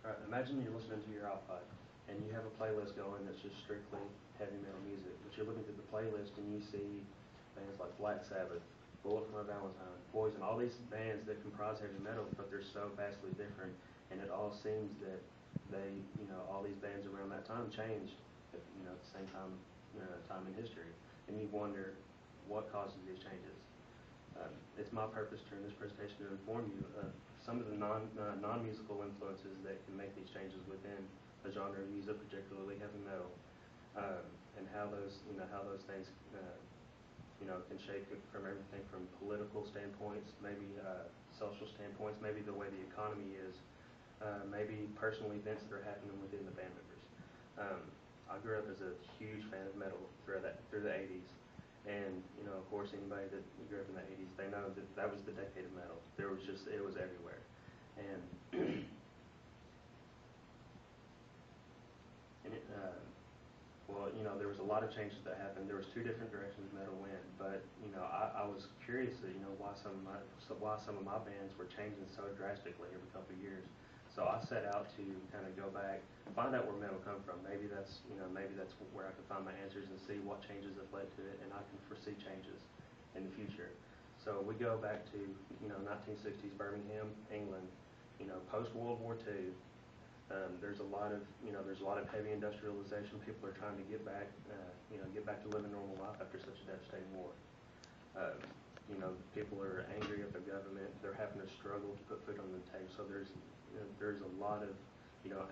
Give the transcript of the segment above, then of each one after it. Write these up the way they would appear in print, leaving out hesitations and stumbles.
Right, imagine you're listening to your iPod and you have a playlist going that's just strictly heavy metal music, but you're looking through the playlist and you see bands like Black Sabbath, Bullet for My Valentine, Poison, all these bands that comprise heavy metal, but they're so vastly different, and it all seems that all these bands around that time changed, at the same time, time in history, and you wonder what causes these changes. It's my purpose during this presentation to inform you of some of the non-musical influences that can make these changes within a genre of music, particularly heavy metal, and how those things can shape it from everything from political standpoints, maybe social standpoints, maybe the way the economy is, maybe personal events that are happening within the band members. I grew up as a huge fan of metal through the 80s. And, of course, anybody that grew up in the 80s, they know that that was the decade of metal. It was everywhere. And, there was a lot of changes that happened. There was two different directions metal went, but, I was curious, why some of my bands were changing so drastically every couple of years. So I set out to kind of go back, find out where metal come from. Maybe that's where I could find my answers and see what changes have led to it, and I can foresee changes in the future. So we go back to 1960s Birmingham, England. Post World War II. There's a lot of heavy industrialization. People are trying to get back to living normal life after such a devastating war. People are angry at the government. They're having to struggle to put food on the table. So there's a lot of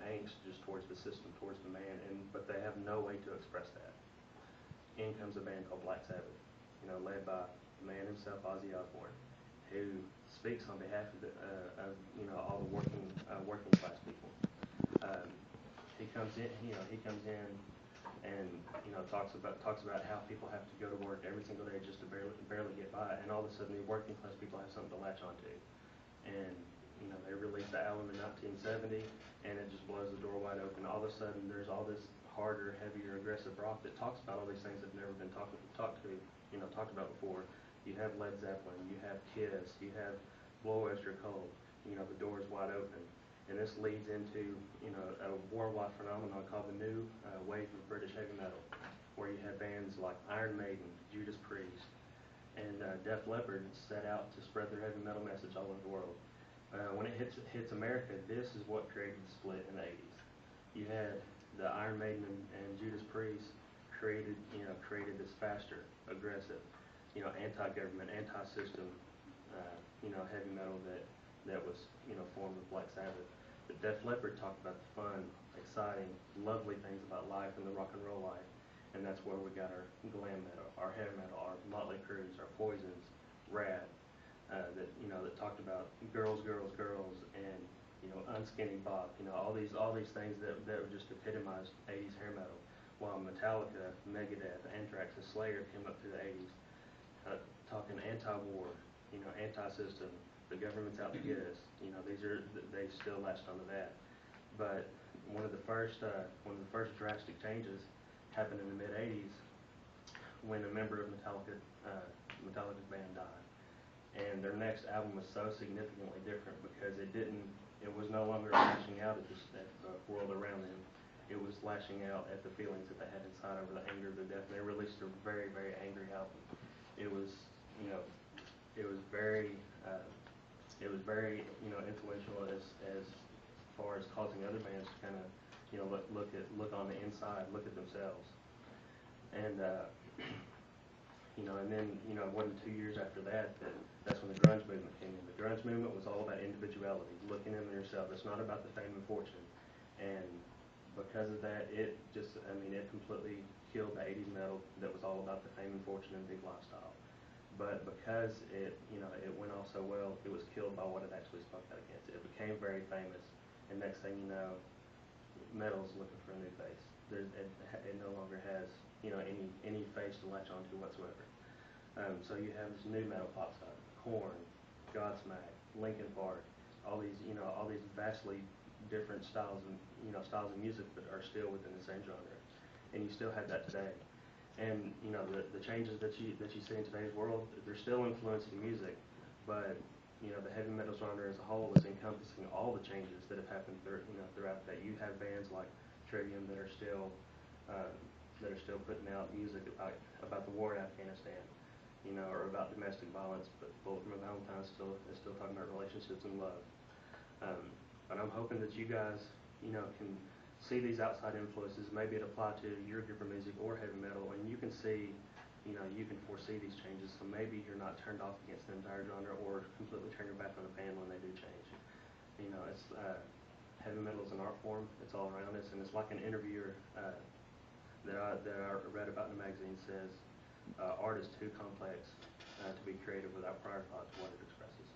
angst just towards the system, towards the man, but they have no way to express that. In comes a band called Black Sabbath, led by the man himself, Ozzy Osbourne, who speaks on behalf of all the working class people. He comes in and talks about how people have to go to work every single day just to barely get by, and all of a sudden the working class people have something to latch onto, and they released the album in 1970, and it just blows the door wide open. All of a sudden there's all this harder, heavier, aggressive rock that talks about all these things that have never been talked about before. You have Led Zeppelin, you have Kiss, you have Blow Extra Cold. The door is wide open. And this leads into a worldwide phenomenon called the new wave of British heavy metal, where you have bands like Iron Maiden, Judas Priest, and Def Leppard set out to spread their heavy metal message all over the world. When it hits America, this is what created the split in the 80s. You had the Iron Maiden and Judas Priest created this faster, aggressive, anti-government, anti-system, heavy metal that was formed with Black Sabbath. But Def Leppard talked about the fun, exciting, lovely things about life and the rock and roll life, and that's where we got our glam metal, our hair metal, our Motley Crues, our Poisons, Rad, that talked about girls, and unskinny bop, all these things that just epitomized 80s hair metal. While Metallica, Megadeth, Anthrax, and Slayer came up through the 80s, talking anti-war, anti-system. The government's out to get us. They still latched onto that. But one of the first drastic changes happened in the mid '80s when a member of Metallica's band died, and their next album was so significantly different because it was no longer lashing out at the world around them. It was lashing out at the feelings that they had inside over the anger, the death. And they released a very, very angry album. It was very influential as far as causing other bands to kind of look on the inside, look at themselves, and and then it wasn't 2 years after that's when the grunge movement came in. The grunge movement was all about individuality, looking in yourself. It's not about the fame and fortune, and because of that, it completely killed the 80s metal that was all about the fame and fortune and big lifestyle. But because it went off so well, it was killed by what it actually spoke out against. It became very famous, and next thing you know, metal's looking for a new face. It no longer has any face to latch onto whatsoever. So you have this new metal pops up: Korn, Godsmack, Linkin Park, all these vastly different styles of music that are still within the same genre, and you still have that today. And the changes that you see in today's world, they're still influencing music, but the heavy metal genre as a whole is encompassing all the changes that have happened throughout that. You have bands like Trivium that are still putting out music about the war in Afghanistan, or about domestic violence, but Bullet from a Valentine is still talking about relationships and love. But I'm hoping that you guys, can see these outside influences. Maybe it apply to your group of music or heavy metal, and you can see, you can foresee these changes. So maybe you're not turned off against the entire genre, or completely turn your back on the band when they do change. It's heavy metal is an art form. It's all around us, and it's like an interviewer that I read about in the magazine says, art is too complex to be creative without prior thought to what it expresses.